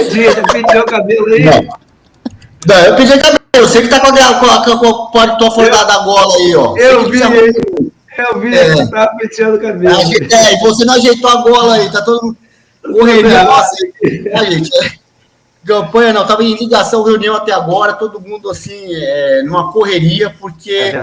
Já penteou o cabelo aí? Não, eu pedi cabelo. Você que tá com a paletó fora da gola aí, ó. Eu vi que tava penteando o cabelo. E você não ajeitou a gola aí, tá todo mundo correria nossa aí. Gente, campanha não, tava em ligação, reunião até agora, todo mundo assim, numa correria, porque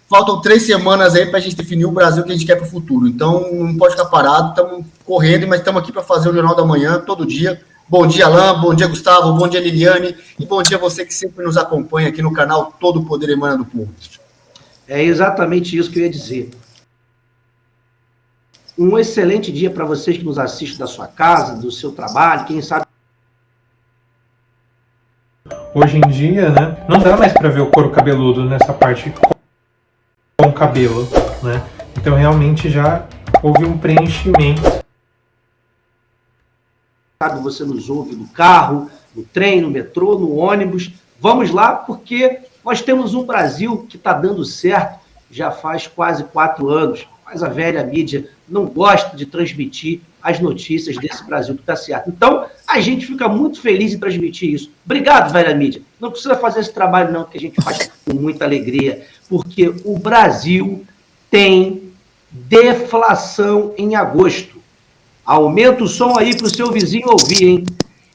faltam 3 semanas aí pra gente definir o Brasil que a gente quer pro futuro. Então, não pode ficar parado, estamos correndo, mas estamos aqui para fazer o Jornal da Manhã, todo dia. Bom dia, Alain, bom dia, Gustavo, bom dia, Liliane, e bom dia a você que sempre nos acompanha aqui no canal Todo o Poder Emana do Povo. É exatamente isso que eu ia dizer. Um excelente dia para vocês que nos assistem da sua casa, do seu trabalho, quem sabe. Hoje em dia, né, não dá mais para ver o couro cabeludo nessa parte com o cabelo, né? Então realmente já houve um preenchimento. Você nos ouve no carro, no trem, no metrô, no ônibus. Vamos lá, porque nós temos um Brasil que está dando certo já faz quase 4 anos, mas a velha mídia não gosta de transmitir as notícias desse Brasil que está certo. Então, a gente fica muito feliz em transmitir isso. Obrigado, velha mídia. Não precisa fazer esse trabalho, não, que a gente faz com muita alegria, porque o Brasil tem deflação em agosto. Aumenta o som aí para o seu vizinho ouvir, hein?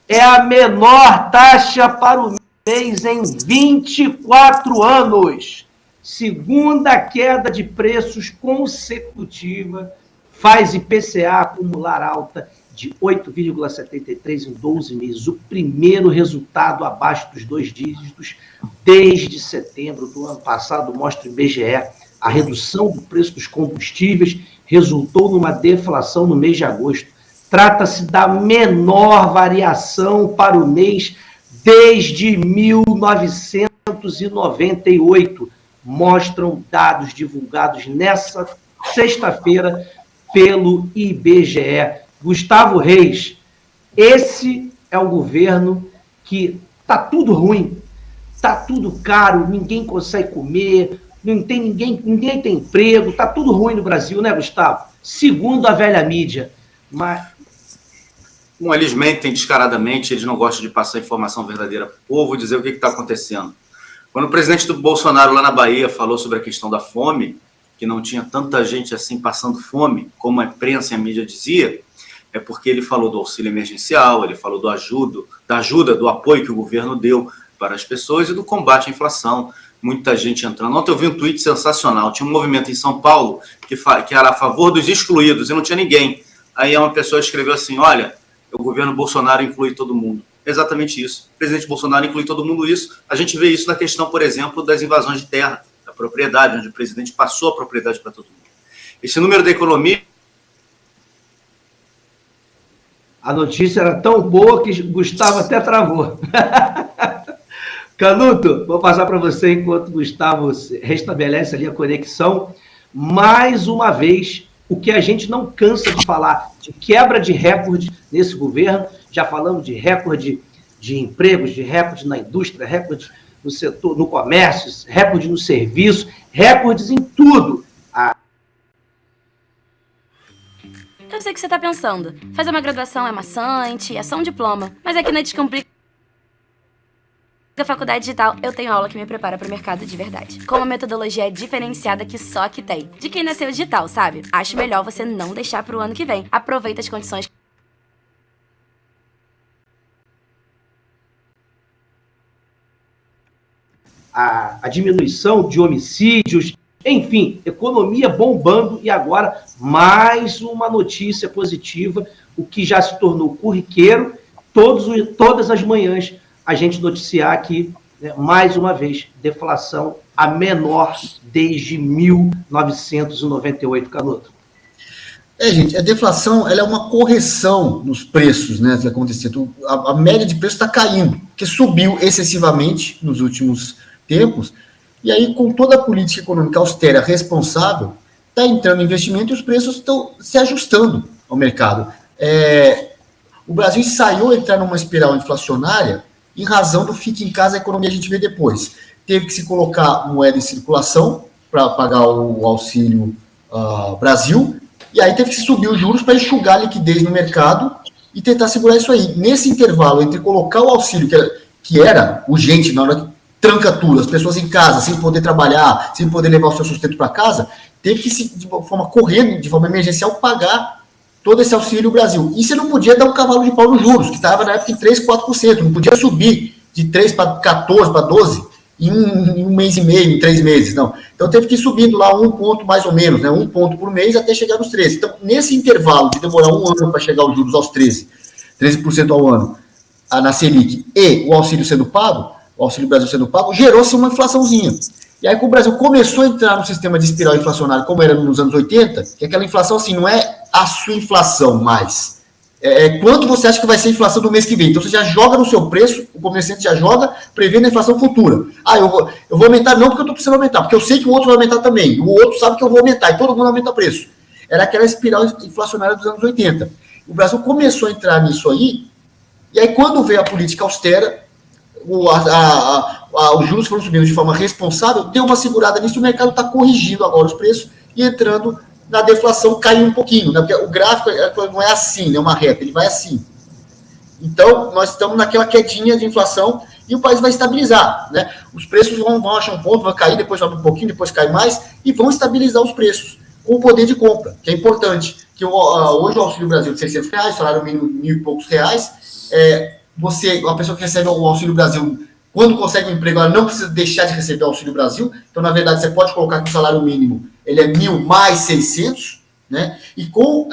É a menor taxa para o mês em 24 anos. Segunda queda de preços consecutiva, faz IPCA acumular alta de 8,73 em 12 meses. O primeiro resultado abaixo dos 2 dígitos desde setembro do ano passado, mostra o IBGE. A redução do preço dos combustíveis resultou numa deflação no mês de agosto. Trata-se da menor variação para o mês desde 1998, mostram dados divulgados nessa sexta-feira pelo IBGE. Gustavo Reis, esse é o governo que está tudo ruim, está tudo caro, ninguém consegue comer, não tem ninguém tem emprego, está tudo ruim no Brasil, né, Gustavo? Segundo a velha mídia. Mas... Bom, eles mentem descaradamente, eles não gostam de passar informação verdadeira para o povo, dizer o que está acontecendo. Quando o presidente do Bolsonaro lá na Bahia falou sobre a questão da fome, que não tinha tanta gente assim passando fome, como a imprensa e a mídia dizia, é porque ele falou do auxílio emergencial, ele falou da ajuda, do apoio que o governo deu para as pessoas e do combate à inflação. Muita gente entrando. Ontem eu vi um tweet sensacional, tinha um movimento em São Paulo que era a favor dos excluídos e não tinha ninguém. Aí uma pessoa escreveu assim, olha, o governo Bolsonaro inclui todo mundo. Exatamente isso. O presidente Bolsonaro inclui todo mundo isso. A gente vê isso na questão, por exemplo, das invasões de terra, da propriedade, onde o presidente passou a propriedade para todo mundo. Esse número da economia... A notícia era tão boa que Gustavo até travou. Canuto, vou passar para você enquanto Gustavo restabelece ali a conexão. Mais uma vez, o que a gente não cansa de falar, de quebra de recorde nesse governo. Já falamos de recorde de empregos, de recorde na indústria, recorde no setor, no comércio, recorde no serviço, recordes em tudo. Eu sei o que você tá pensando. Fazer uma graduação é maçante, é só um diploma. Mas aqui na Descomplica da Faculdade Digital, eu tenho aula que me prepara para o mercado de verdade. Com uma metodologia diferenciada que só aqui tem. De quem nasceu digital, sabe? Acho melhor você não deixar para o ano que vem. Aproveita as condições. A diminuição de homicídios, enfim, economia bombando e agora mais uma notícia positiva, o que já se tornou corriqueiro, todas as manhãs a gente noticiar aqui, né, mais uma vez, deflação a menor desde 1998, Canuto. Gente, a deflação ela é uma correção nos preços, né, que aconteceu. A média de preço está caindo, porque subiu excessivamente nos últimos tempos, e aí com toda a política econômica austera responsável, está entrando investimento e os preços estão se ajustando ao mercado. O Brasil ensaiou entrar numa espiral inflacionária em razão do fique em casa, a economia a gente vê depois. Teve que se colocar moeda em circulação para pagar o Auxílio Brasil, E aí teve que subir os juros para enxugar a liquidez no mercado e tentar segurar isso aí. Nesse intervalo entre colocar o auxílio, que era urgente, na hora que tranca tudo, as pessoas em casa, sem poder trabalhar, sem poder levar o seu sustento para casa, teve que, de forma corrente, de forma emergencial, pagar todo esse auxílio Brasil. E você não podia dar um cavalo de pau nos juros, que estava na época em 3%, 4%, não podia subir de 3% para 14%, para 12%, em um mês e meio, em 3 meses, não. Então teve que ir subindo lá 1 ponto mais ou menos, né, 1 ponto por mês até chegar nos 13%. Então, nesse intervalo de demorar 1 ano para chegar os juros aos 13% ao ano, na Selic, e o auxílio sendo pago, o Auxílio Brasil sendo pago, gerou-se uma inflaçãozinha. E aí, quando o Brasil começou a entrar no sistema de espiral inflacionário, como era nos anos 80, que aquela inflação, assim, não é a sua inflação mais. É quanto você acha que vai ser a inflação do mês que vem. Então, você já joga no seu preço, o comerciante já joga, prevendo a inflação futura. Ah, eu vou aumentar, não porque eu estou precisando aumentar, porque eu sei que o outro vai aumentar também. O outro sabe que eu vou aumentar, e todo mundo aumenta o preço. Era aquela espiral inflacionária dos anos 80. O Brasil começou a entrar nisso aí, e aí, quando veio a política austera, os juros foram subindo de forma responsável, deu uma segurada nisso, o mercado está corrigindo agora os preços e entrando na deflação, caiu um pouquinho, né? Porque o gráfico não é assim, é uma reta, ele vai assim. Então, nós estamos naquela quedinha de inflação e o país vai estabilizar, né? Os preços vão achar um ponto, vai cair, depois sobe um pouquinho, depois cai mais, e vão estabilizar os preços com o poder de compra, que é importante. Que hoje o Auxílio Brasil de R$600, salário mínimo R$1.000 e poucos, a pessoa que recebe o Auxílio Brasil, quando consegue um emprego, ela não precisa deixar de receber o Auxílio Brasil. Então, na verdade, você pode colocar que o salário mínimo ele é 1.000 mais 600, né? E com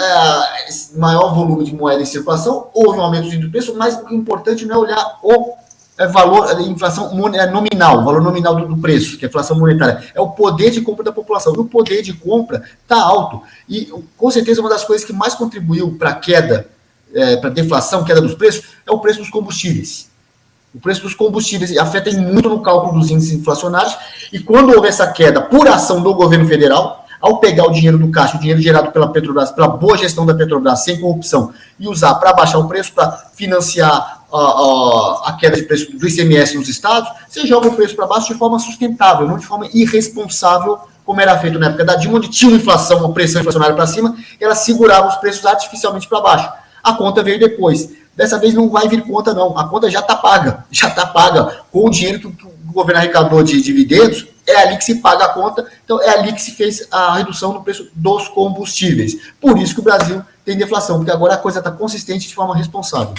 esse maior volume de moeda em circulação, houve um aumento de preço, mas o importante não é olhar o valor, a inflação nominal, o valor nominal do preço, que é a inflação monetária, é o poder de compra da população. E o poder de compra está alto. E, com certeza, uma das coisas que mais contribuiu para a queda, para a deflação, queda dos preços, é o preço dos combustíveis. O preço dos combustíveis afeta muito no cálculo dos índices inflacionários, e quando houve essa queda por ação do governo federal, ao pegar o dinheiro do caixa, o dinheiro gerado pela Petrobras, pela boa gestão da Petrobras, sem corrupção, e usar para baixar o preço, para financiar a queda de preço do ICMS nos estados, você joga o preço para baixo de forma sustentável, não de forma irresponsável, como era feito na época da Dilma, onde tinha uma inflação, uma pressão inflacionária para cima, e ela segurava os preços artificialmente para baixo. A conta veio depois. Dessa vez não vai vir conta, não. A conta já está paga. Já está paga. Com o dinheiro que o governo arrecadou de dividendos, é ali que se paga a conta. Então, é ali que se fez a redução no preço dos combustíveis. Por isso que o Brasil tem deflação, porque agora a coisa está consistente de forma responsável.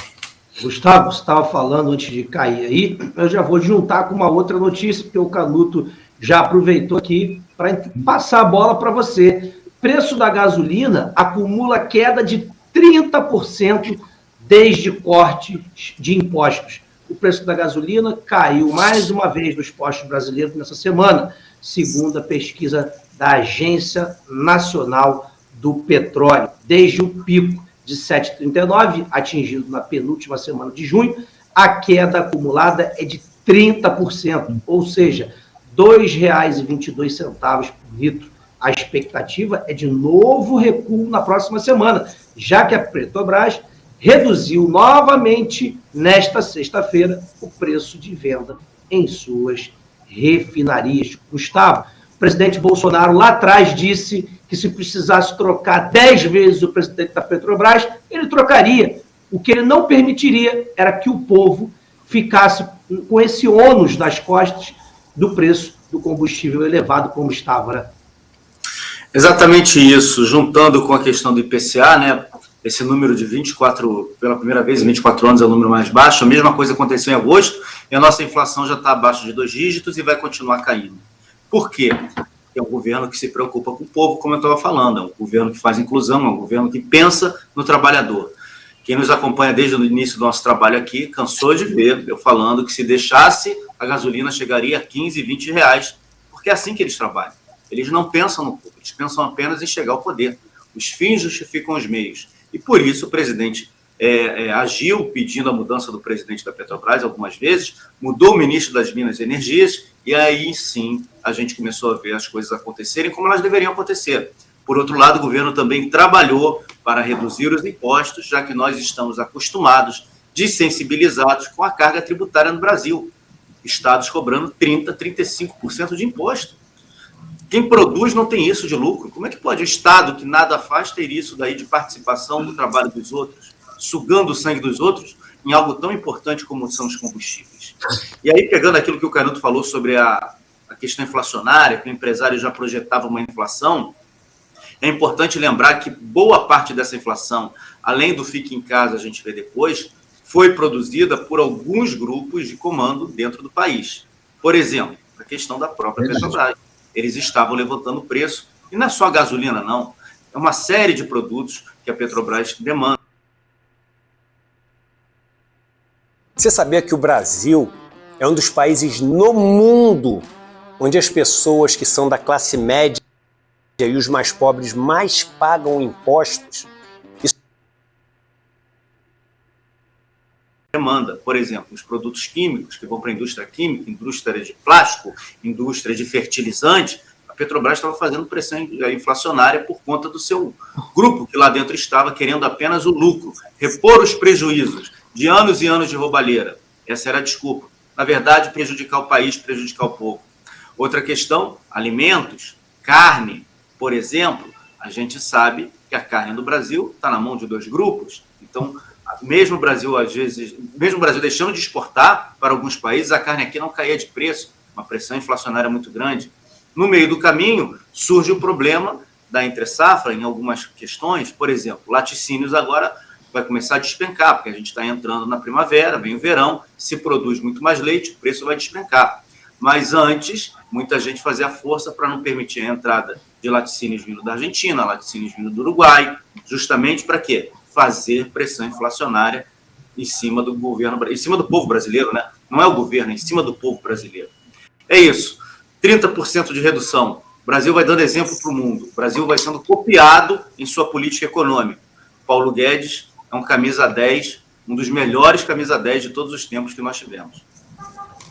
Gustavo, você estava falando antes de cair aí, eu já vou juntar com uma outra notícia, porque o Canuto já aproveitou aqui para passar a bola para você. Preço da gasolina acumula queda de 30% desde corte de impostos. O preço da gasolina caiu mais uma vez nos postos brasileiros nessa semana, segundo a pesquisa da Agência Nacional do Petróleo. Desde o pico de 7,39, atingido na penúltima semana de junho, a queda acumulada é de 30%, ou seja, R$ 2,22 por litro. A expectativa é de novo recuo na próxima semana, já que a Petrobras reduziu novamente, nesta sexta-feira, o preço de venda em suas refinarias. Gustavo, o presidente Bolsonaro lá atrás disse que se precisasse trocar 10 vezes o presidente da Petrobras, ele trocaria. O que ele não permitiria era que o povo ficasse com esse ônus nas costas do preço do combustível elevado como estava, né? Exatamente isso, juntando com a questão do IPCA, né? Esse número de 24, pela primeira vez em 24 anos é o número mais baixo, a mesma coisa aconteceu em agosto, e a nossa inflação já está abaixo de 2 dígitos e vai continuar caindo. Por quê? É um governo que se preocupa com o povo, como eu estava falando, é um governo que faz inclusão, é um governo que pensa no trabalhador. Quem nos acompanha desde o início do nosso trabalho aqui, cansou de ver eu falando que se deixasse, a gasolina chegaria a 15, 20 reais, porque é assim que eles trabalham. Eles não pensam no povo, eles pensam apenas em chegar ao poder. Os fins justificam os meios. E por isso o presidente agiu pedindo a mudança do presidente da Petrobras algumas vezes, mudou o ministro das Minas e Energias, e aí sim a gente começou a ver as coisas acontecerem como elas deveriam acontecer. Por outro lado, o governo também trabalhou para reduzir os impostos, já que nós estamos acostumados, desensibilizados com a carga tributária no Brasil. Estados cobrando 30%, 35% de imposto. Quem produz não tem isso de lucro. Como é que pode o Estado, que nada faz, ter isso daí de participação do trabalho dos outros, sugando o sangue dos outros em algo tão importante como são os combustíveis? E aí, pegando aquilo que o Canuto falou sobre a questão inflacionária, que o empresário já projetava uma inflação, é importante lembrar que boa parte dessa inflação, além do fique em casa, a gente vê depois, foi produzida por alguns grupos de comando dentro do país. Por exemplo, a questão da própria Petrobras. Eles estavam levantando o preço, e não é só a gasolina, não. É uma série de produtos que a Petrobras demanda. Você sabia que o Brasil é um dos países no mundo onde as pessoas que são da classe média e os mais pobres mais pagam impostos? Demanda, por exemplo, os produtos químicos que vão para a indústria química, indústria de plástico, indústria de fertilizante. A Petrobras estava fazendo pressão inflacionária por conta do seu grupo, que lá dentro estava querendo apenas o lucro, repor os prejuízos de anos e anos de roubalheira. Essa era a desculpa. Na verdade, prejudicar o país, prejudicar o povo. Outra questão, alimentos, carne, por exemplo, a gente sabe que a carne do Brasil está na mão de dois grupos. Então, mesmo o Brasil, às vezes, mesmo o Brasil deixando de exportar para alguns países, a carne aqui não caía de preço, uma pressão inflacionária muito grande. No meio do caminho, surge o problema da entre-safra em algumas questões. Por exemplo, laticínios agora vai começar a despencar, porque a gente está entrando na primavera, vem o verão, se produz muito mais leite, o preço vai despencar. Mas antes, muita gente fazia força para não permitir a entrada de laticínios vindo da Argentina, laticínios vindo do Uruguai, justamente para quê? Fazer pressão inflacionária em cima do governo, em cima do povo brasileiro, né? Não é o governo, é em cima do povo brasileiro. É isso. 30% de redução. O Brasil vai dando exemplo para o mundo. O Brasil vai sendo copiado em sua política econômica. Paulo Guedes é um camisa 10, um dos melhores camisa 10 de todos os tempos que nós tivemos.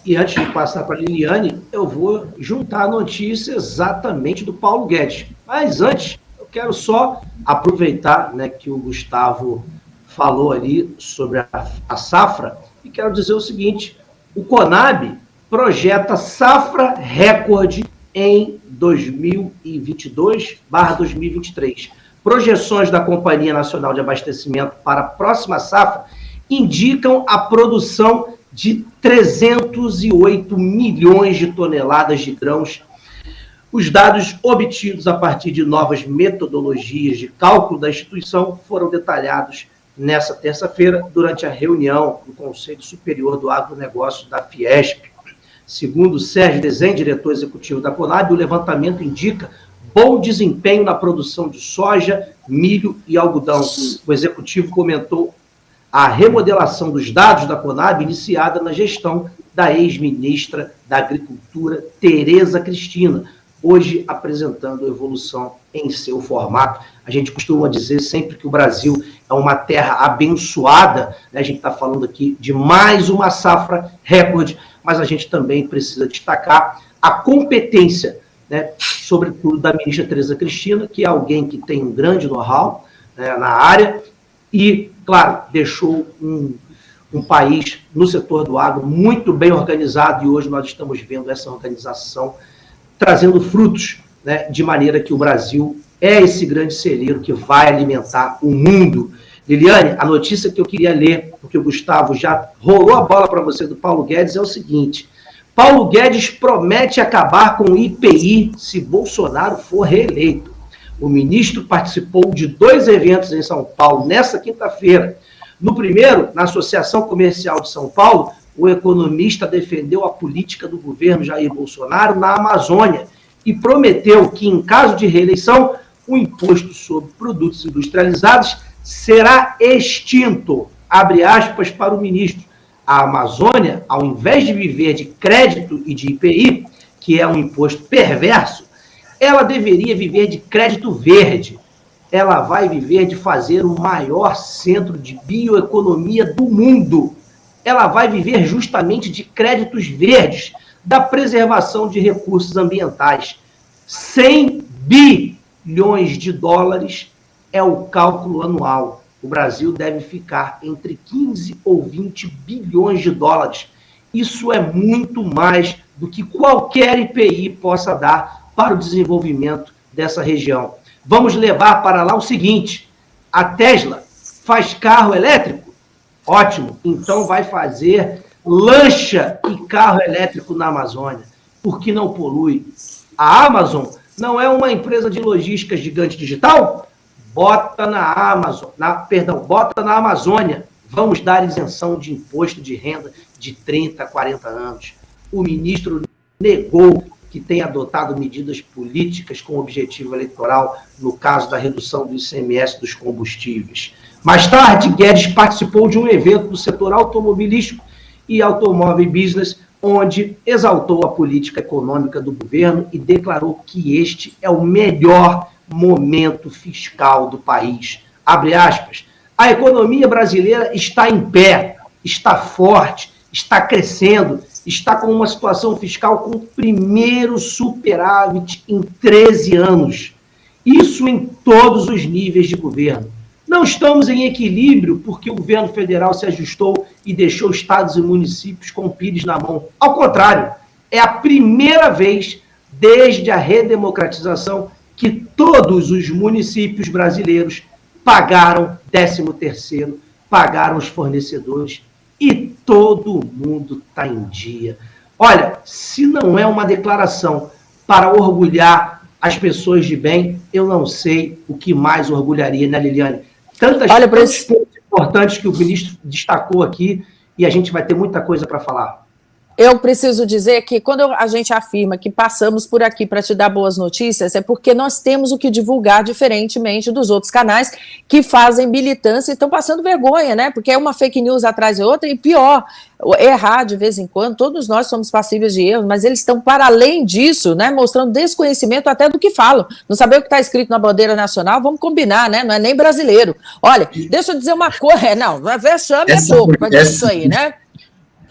E antes de passar para a Liliane, eu vou juntar a notícia exatamente do Paulo Guedes. Mas antes, eu quero só aproveitar, né, que o Gustavo falou ali sobre a safra, e quero dizer o seguinte: o Conab projeta safra recorde em 2022/2023. Projeções da Companhia Nacional de Abastecimento para a próxima safra indicam a produção de 308 milhões de toneladas de grãos. Os dados obtidos a partir de novas metodologias de cálculo da instituição foram detalhados nessa terça-feira durante a reunião do Conselho Superior do Agronegócio da Fiesp. Segundo Sérgio Desen, diretor executivo da Conab, o levantamento indica bom desempenho na produção de soja, milho e algodão. O executivo comentou a remodelação dos dados da Conab iniciada na gestão da ex-ministra da Agricultura, Tereza Cristina, hoje apresentando evolução em seu formato. A gente costuma dizer sempre que o Brasil é uma terra abençoada, né? A gente está falando aqui de mais uma safra recorde, mas a gente também precisa destacar a competência, né, sobretudo da ministra Tereza Cristina, que é alguém que tem um grande know-how, né, na área, e, claro, deixou um país no setor do agro muito bem organizado, e hoje nós estamos vendo essa organização trazendo frutos, né, de maneira que o Brasil é esse grande celeiro que vai alimentar o mundo. Liliane, a notícia que eu queria ler, porque o Gustavo já rolou a bola para você do Paulo Guedes, é o seguinte: Paulo Guedes promete acabar com o IPI se Bolsonaro for reeleito. O ministro participou de 2 eventos em São Paulo nesta quinta-feira. No primeiro, na Associação Comercial de São Paulo, o economista defendeu a política do governo Jair Bolsonaro na Amazônia e prometeu que, em caso de reeleição, o imposto sobre produtos industrializados será extinto. Abre aspas para o ministro. A Amazônia, ao invés de viver de crédito e de IPI, que é um imposto perverso, ela deveria viver de crédito verde. Ela vai viver de fazer o maior centro de bioeconomia do mundo. Ela vai viver justamente de créditos verdes, da preservação de recursos ambientais. 100 bilhões de dólares é o cálculo anual. O Brasil deve ficar entre 15 ou 20 bilhões de dólares. Isso é muito mais do que qualquer IPI possa dar para o desenvolvimento dessa região. Vamos levar para lá o seguinte: a Tesla faz carro elétrico? Ótimo, então vai fazer lancha e carro elétrico na Amazônia, porque não polui. A Amazon não é uma empresa de logística gigante digital? Bota na Amazon, bota na Amazônia. Vamos dar isenção de imposto de renda de 30 a 40 anos. O ministro negou que tenha adotado medidas políticas com objetivo eleitoral, no caso da redução do ICMS dos combustíveis. Mais tarde, Guedes participou de um evento do setor automobilístico e automóvel business, onde exaltou a política econômica do governo e declarou que este é o melhor momento fiscal do país. Abre aspas. A economia brasileira está em pé, está forte, está crescendo, está com uma situação fiscal com o primeiro superávit em 13 anos. Isso em todos os níveis de governo. Não estamos em equilíbrio porque o governo federal se ajustou e deixou estados e municípios com o pires na mão. Ao contrário, é a primeira vez desde a redemocratização que todos os municípios brasileiros pagaram 13º, pagaram os fornecedores e todo mundo está em dia. Olha, se não é uma declaração para orgulhar as pessoas de bem, eu não sei o que mais orgulharia, né, Liliane? Tantos pontos importantes que o ministro destacou aqui e a gente vai ter muita coisa para falar. Eu preciso dizer que quando a gente afirma que passamos por aqui para te dar boas notícias, é porque nós temos o que divulgar diferentemente dos outros canais que fazem militância e estão passando vergonha, né? Porque é uma fake news atrás de outra e pior, errar de vez em quando, todos nós somos passíveis de erros, mas eles estão para além disso, né? Mostrando desconhecimento até do que falam. Não saber o que está escrito na bandeira nacional, vamos combinar, né? Não é nem brasileiro. Olha, deixa eu dizer uma coisa, não, vexame é pouco para dizer isso aí, né?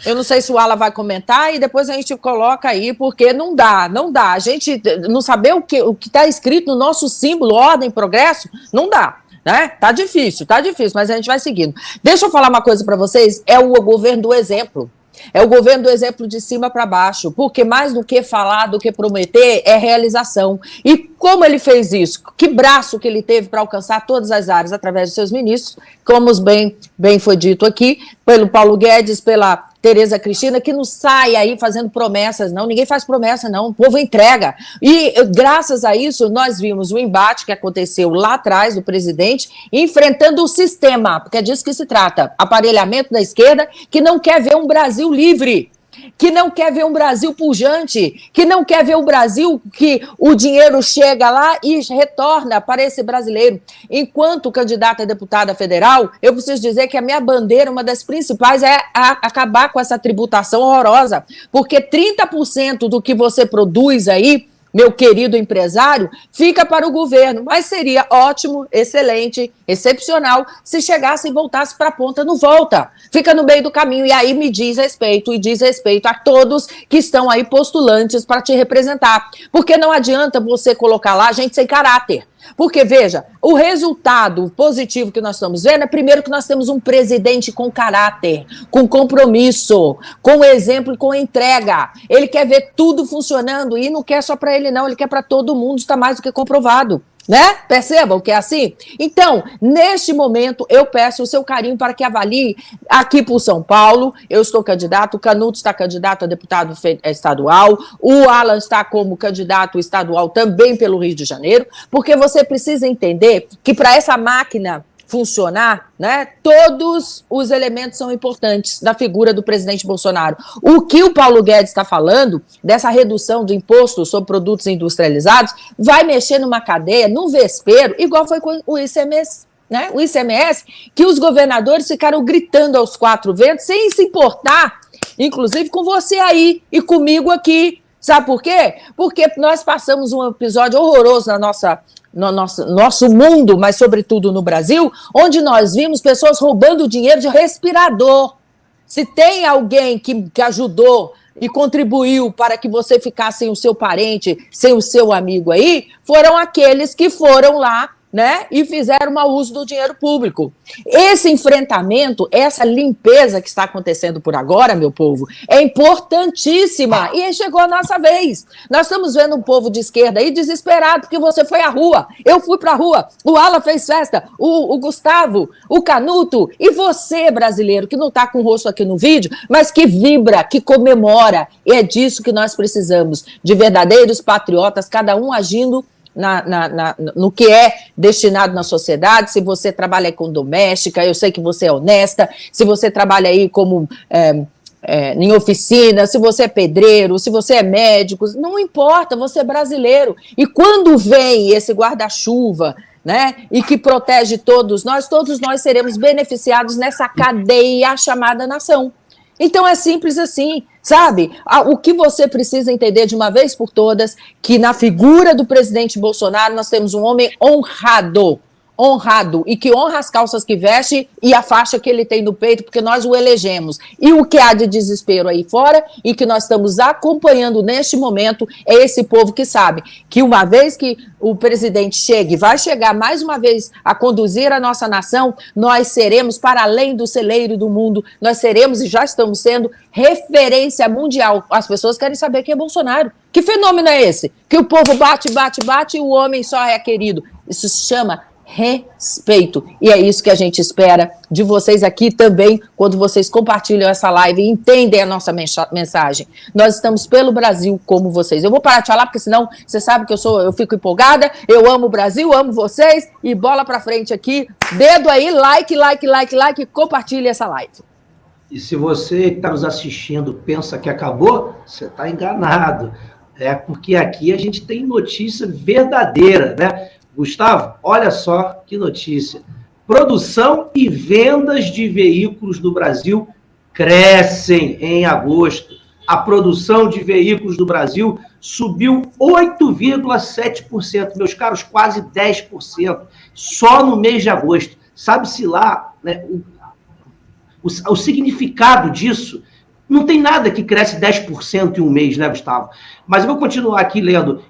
Eu não sei se o Alan vai comentar e depois a gente coloca aí, porque não dá. A gente não saber o que está escrito no nosso símbolo, ordem, progresso, não dá, né? Tá difícil, mas a gente vai seguindo. Deixa eu falar uma coisa para vocês, é o governo do exemplo. É o governo do exemplo de cima para baixo, porque mais do que falar, do que prometer, é realização. E como ele fez isso? Que braço que ele teve para alcançar todas as áreas através de seus ministros, como bem foi dito aqui, pelo Paulo Guedes, pela Tereza Cristina, que não sai aí fazendo promessas, não. Ninguém faz promessa, não. O povo entrega. E, graças a isso, nós vimos o embate que aconteceu lá atrás do presidente, enfrentando o sistema, porque é disso que se trata. Aparelhamento da esquerda, que não quer ver um Brasil livre, que não quer ver um Brasil pujante, que não quer ver o Brasil que o dinheiro chega lá e retorna para esse brasileiro. Enquanto candidata a deputada federal, eu preciso dizer que a minha bandeira, uma das principais, é acabar com essa tributação horrorosa, porque 30% do que você produz aí, meu querido empresário, fica para o governo, mas seria ótimo, excelente, excepcional, se chegasse e voltasse para a ponta, não volta, fica no meio do caminho, e aí me diz respeito, e diz respeito a todos que estão aí postulantes para te representar, porque não adianta você colocar lá gente sem caráter, porque, veja, o resultado positivo que nós estamos vendo é, primeiro, que nós temos um presidente com caráter, com compromisso, com exemplo e com entrega. Ele quer ver tudo funcionando e não quer só para ele, não. Ele quer para todo mundo, está mais do que comprovado. Né? Percebam que é assim? Então, neste momento, eu peço o seu carinho para que avalie aqui por São Paulo. Eu estou candidato, o Canuto está candidato a deputado estadual, o Alan está como candidato estadual também pelo Rio de Janeiro, porque você precisa entender que para essa máquina funcionar, né, todos os elementos são importantes da figura do presidente Bolsonaro. O que o Paulo Guedes está falando, dessa redução do imposto sobre produtos industrializados, vai mexer numa cadeia, num vespeiro, igual foi com o ICMS. Né? O ICMS, que os governadores ficaram gritando aos quatro ventos, sem se importar, inclusive com você aí e comigo aqui. Sabe por quê? Porque nós passamos um episódio horroroso no nosso mundo, mas sobretudo no Brasil, onde nós vimos pessoas roubando dinheiro de respirador. Se tem alguém que ajudou e contribuiu para que você ficasse sem o seu parente, sem o seu amigo aí, foram aqueles que foram lá né, e fizeram mau uso do dinheiro público. Esse enfrentamento, essa limpeza que está acontecendo por agora, meu povo, é importantíssima. E aí chegou a nossa vez. Nós estamos vendo um povo de esquerda aí desesperado, porque você foi à rua, eu fui para a rua, o Ala fez festa, o Gustavo, o Canuto, e você, brasileiro, que não está com o rosto aqui no vídeo, mas que vibra, que comemora. E é disso que nós precisamos, de verdadeiros patriotas, cada um agindo no que é destinado na sociedade. Se você trabalha aí com doméstica, eu sei que você é honesta. Se você trabalha aí como em oficina, se você é pedreiro, se você é médico, não importa, você é brasileiro. E quando vem esse guarda-chuva, né, e que protege todos nós seremos beneficiados nessa cadeia chamada nação. Então é simples assim, sabe? O que você precisa entender de uma vez por todas, que na figura do presidente Bolsonaro nós temos um homem honrado, e que honra as calças que veste e a faixa que ele tem no peito, porque nós o elegemos. E o que há de desespero aí fora, e que nós estamos acompanhando neste momento, é esse povo que sabe que uma vez que o presidente chegue, vai chegar mais uma vez a conduzir a nossa nação, nós seremos, para além do celeiro do mundo, nós seremos e já estamos sendo referência mundial. As pessoas querem saber quem é Bolsonaro. Que fenômeno é esse? Que o povo bate e o homem só é querido. Isso se chama respeito. E é isso que a gente espera de vocês aqui também, quando vocês compartilham essa live e entendem a nossa mensagem. Nós estamos pelo Brasil como vocês. Eu vou parar de falar, porque senão você sabe que eu fico empolgada. Eu amo o Brasil, amo vocês, e bola pra frente aqui. Dedo aí, like, compartilhe essa live. E se você que está nos assistindo pensa que acabou, você está enganado. É porque aqui a gente tem notícia verdadeira, né? Gustavo, olha só que notícia. Produção e vendas de veículos no Brasil crescem em agosto. A produção de veículos do Brasil subiu 8,7%, meus caros, quase 10%, só no mês de agosto. Sabe-se lá, né, o significado disso? Não tem nada que cresce 10% em um mês, né, Gustavo? Mas eu vou continuar aqui lendo.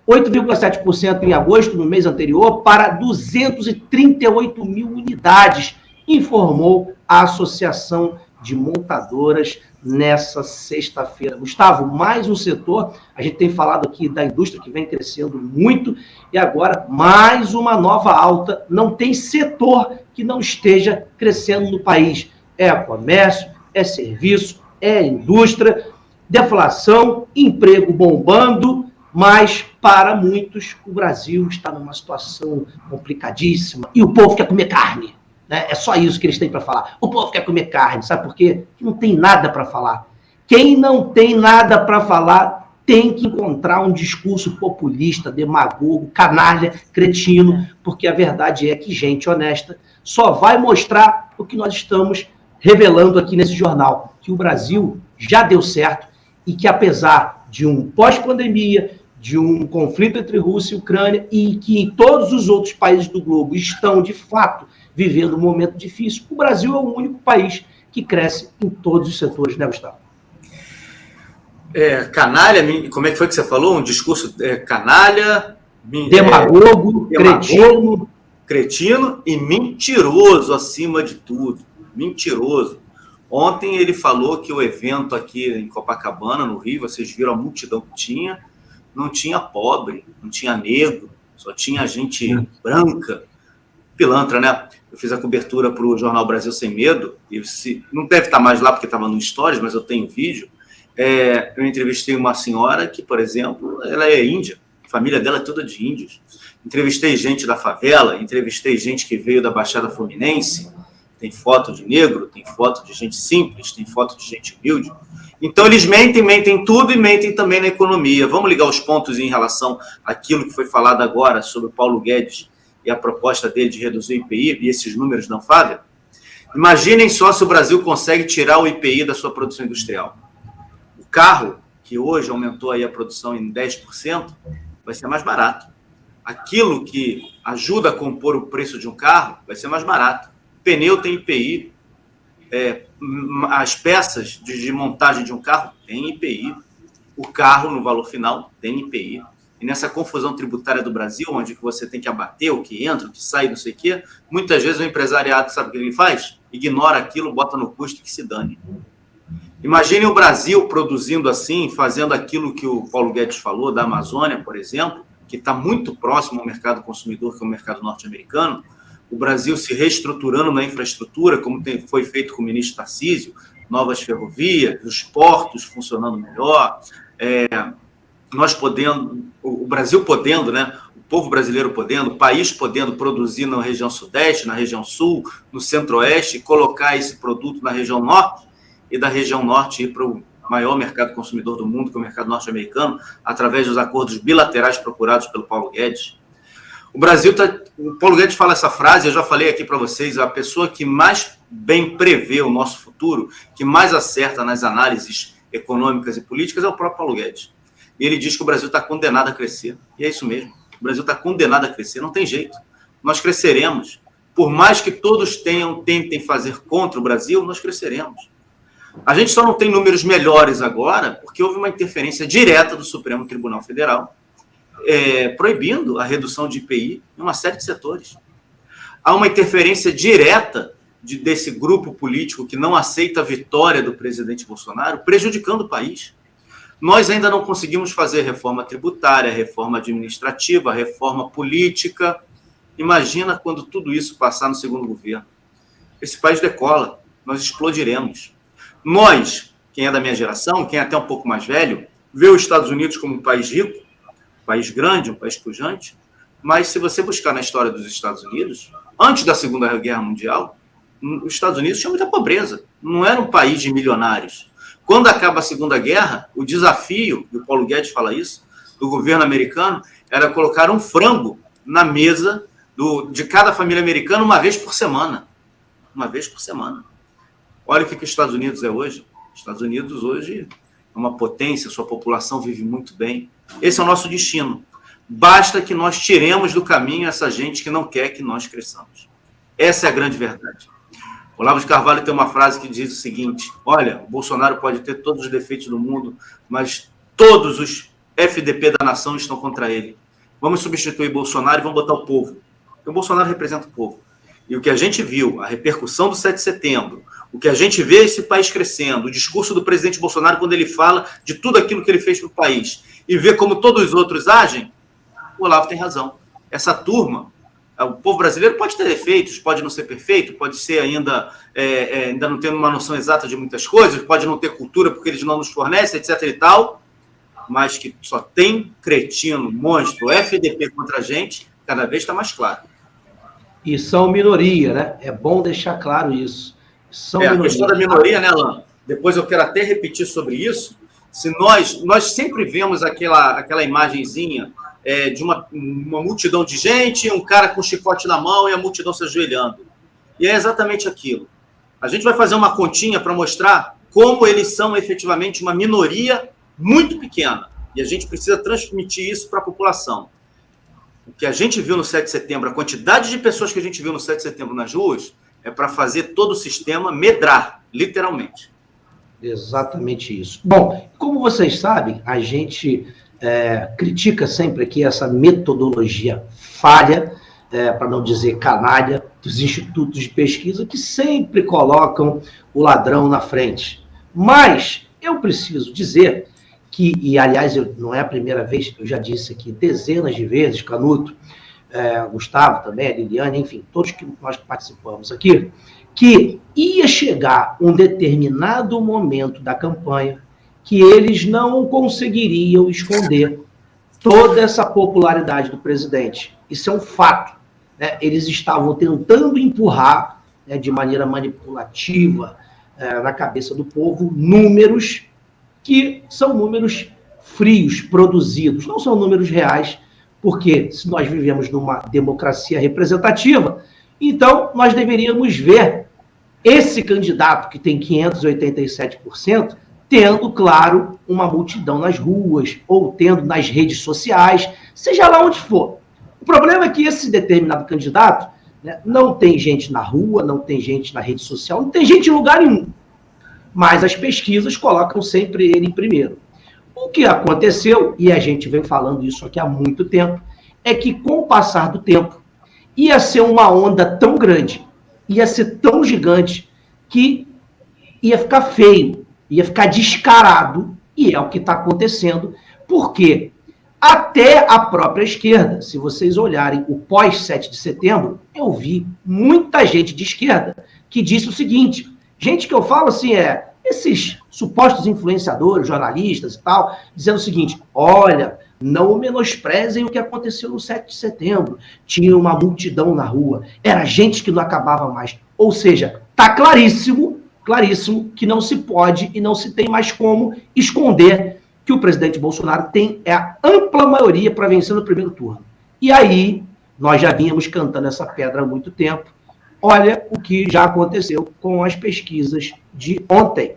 8,7% em agosto, no mês anterior, para 238 mil unidades, informou a Associação de Montadoras nessa sexta-feira. Gustavo, mais um setor, a gente tem falado aqui da indústria que vem crescendo muito, e agora mais uma nova alta. Não tem setor que não esteja crescendo no país. É comércio, é serviço, é indústria, deflação, emprego bombando, mas para muitos o Brasil está numa situação complicadíssima e o povo quer comer carne, né? É só isso que eles têm para falar. O povo quer comer carne, sabe por quê? Não tem nada para falar. Quem não tem nada para falar tem que encontrar um discurso populista, demagogo, canalha, cretino, porque a verdade é que gente honesta só vai mostrar o que nós estamos revelando aqui nesse jornal, que o Brasil já deu certo e que, apesar de um pós-pandemia, de um conflito entre Rússia e Ucrânia, e que em todos os outros países do globo estão, de fato, vivendo um momento difícil, o Brasil é o único país que cresce em todos os setores, né, Gustavo? Canalha, como é que foi que você falou? Um discurso canalha... Demagogo, cretino e mentiroso, acima de tudo. Mentiroso. Ontem ele falou que o evento aqui em Copacabana, no Rio, vocês viram a multidão que tinha, não tinha pobre, não tinha negro, só tinha gente branca, pilantra, né? Eu fiz a cobertura para o Jornal Brasil Sem Medo, e não deve estar mais lá porque estava no Stories, mas eu tenho vídeo. Eu entrevistei uma senhora que, por exemplo, ela é índia, a família dela é toda de índios. Entrevistei gente da favela, entrevistei gente que veio da Baixada Fluminense, tem foto de negro, tem foto de gente simples, tem foto de gente humilde. Então, eles mentem tudo e mentem também na economia. Vamos ligar os pontos em relação àquilo que foi falado agora sobre o Paulo Guedes e a proposta dele de reduzir o IPI e esses números não falham? Imaginem só se o Brasil consegue tirar o IPI da sua produção industrial. O carro, que hoje aumentou aí a produção em 10%, vai ser mais barato. Aquilo que ajuda a compor o preço de um carro vai ser mais barato. Pneu tem IPI, as peças de montagem de um carro tem IPI, o carro no valor final tem IPI. e nessa confusão tributária do Brasil, onde você tem que abater o que entra, o que sai, não sei o quê, muitas vezes o empresariado, sabe o que ele faz? Ignora aquilo, bota no custo que se dane. Imagine o Brasil produzindo assim, fazendo aquilo que o Paulo Guedes falou, da Amazônia, por exemplo, que está muito próximo ao mercado consumidor, que é o mercado norte-americano, o Brasil se reestruturando na infraestrutura, como foi feito com o ministro Tarcísio, novas ferrovias, os portos funcionando melhor, o Brasil podendo, né, o povo brasileiro podendo, o país podendo produzir na região sudeste, na região sul, no centro-oeste, e colocar esse produto na região norte, e da região norte ir para o maior mercado consumidor do mundo, que é o mercado norte-americano, através dos acordos bilaterais procurados pelo Paulo Guedes. O Paulo Guedes fala essa frase, eu já falei aqui para vocês, a pessoa que mais bem prevê o nosso futuro, que mais acerta nas análises econômicas e políticas, é o próprio Paulo Guedes. E ele diz que o Brasil está condenado a crescer. E é isso mesmo, o Brasil está condenado a crescer, não tem jeito. Nós cresceremos. Por mais que todos tentem fazer contra o Brasil, nós cresceremos. A gente só não tem números melhores agora porque houve uma interferência direta do Supremo Tribunal Federal, proibindo a redução de IPI em uma série de setores. Há uma interferência direta desse grupo político que não aceita a vitória do presidente Bolsonaro, prejudicando o país. Nós ainda não conseguimos fazer reforma tributária, reforma administrativa, reforma política. Imagina quando tudo isso passar no segundo governo. Esse país decola, nós explodiremos. Nós, quem é da minha geração, quem é até um pouco mais velho, vê os Estados Unidos como um país rico, um país grande, um país pujante, mas se você buscar na história dos Estados Unidos, antes da Segunda Guerra Mundial, os Estados Unidos tinham muita pobreza, não era um país de milionários. Quando acaba a Segunda Guerra, o desafio, e o Paulo Guedes fala isso, do governo americano, era colocar um frango na mesa de cada família americana uma vez por semana. Uma vez por semana. Olha o que os Estados Unidos é hoje. Os Estados Unidos hoje é uma potência, sua população vive muito bem. Esse é o nosso destino. Basta que nós tiremos do caminho essa gente que não quer que nós cresçamos. Essa é a grande verdade. Olavo de Carvalho tem uma frase que diz o seguinte: olha, o Bolsonaro pode ter todos os defeitos do mundo, mas todos os FDP da nação estão contra ele. Vamos substituir Bolsonaro e vamos botar o povo. Porque o Bolsonaro representa o povo. E o que a gente viu, a repercussão do 7 de setembro, o que a gente vê esse país crescendo, o discurso do presidente Bolsonaro quando ele fala de tudo aquilo que ele fez para o país e vê como todos os outros agem, o Olavo tem razão. Essa turma, o povo brasileiro pode ter defeitos, pode não ser perfeito, pode ser ainda não ter uma noção exata de muitas coisas, pode não ter cultura porque eles não nos fornecem, etc. e tal, mas que só tem cretino, monstro, FDP contra a gente, cada vez está mais claro. E são minoria, né? É bom deixar claro isso. A questão da minoria, né, Alan? Depois eu quero até repetir sobre isso. Se nós sempre vemos aquela imagenzinha de uma multidão de gente, um cara com chicote na mão e a multidão se ajoelhando. E é exatamente aquilo. A gente vai fazer uma continha para mostrar como eles são efetivamente uma minoria muito pequena. E a gente precisa transmitir isso para a população. O que a gente viu no 7 de setembro, a quantidade de pessoas que a gente viu no 7 de setembro nas ruas, é para fazer todo o sistema medrar, literalmente. Exatamente isso. Bom, como vocês sabem, a gente critica sempre aqui essa metodologia falha, para não dizer canalha, dos institutos de pesquisa que sempre colocam o ladrão na frente. Mas eu preciso dizer que, e aliás, não é a primeira vez, eu já disse aqui dezenas de vezes, Canuto, Gustavo também, a Liliane, enfim, todos que nós participamos aqui, que ia chegar um determinado momento da campanha que eles não conseguiriam esconder toda essa popularidade do presidente. Isso é um fato. Né? Eles estavam tentando empurrar, de maneira manipulativa, na cabeça do povo, números que são números frios, produzidos, não são números reais, porque se nós vivemos numa democracia representativa, então nós deveríamos ver esse candidato que tem 587%, tendo, claro, uma multidão nas ruas, ou tendo nas redes sociais, seja lá onde for. O problema é que esse determinado candidato, né, não tem gente na rua, não tem gente na rede social, não tem gente em lugar nenhum. Mas as pesquisas colocam sempre ele em primeiro. O que aconteceu, e a gente vem falando isso aqui há muito tempo, é que com o passar do tempo, ia ser uma onda tão grande, ia ser tão gigante, que ia ficar feio, ia ficar descarado, e é o que está acontecendo, porque até a própria esquerda, se vocês olharem o pós-7 de setembro, eu vi muita gente de esquerda que disse o seguinte, gente que eu falo assim, esses supostos influenciadores, jornalistas e tal, dizendo o seguinte, olha, não menosprezem o que aconteceu no 7 de setembro, tinha uma multidão na rua, era gente que não acabava mais, ou seja, está claríssimo que não se pode e não se tem mais como esconder que o presidente Bolsonaro tem a ampla maioria para vencer no primeiro turno. E aí, nós já vínhamos cantando essa pedra há muito tempo. Olha o que já aconteceu com as pesquisas de ontem.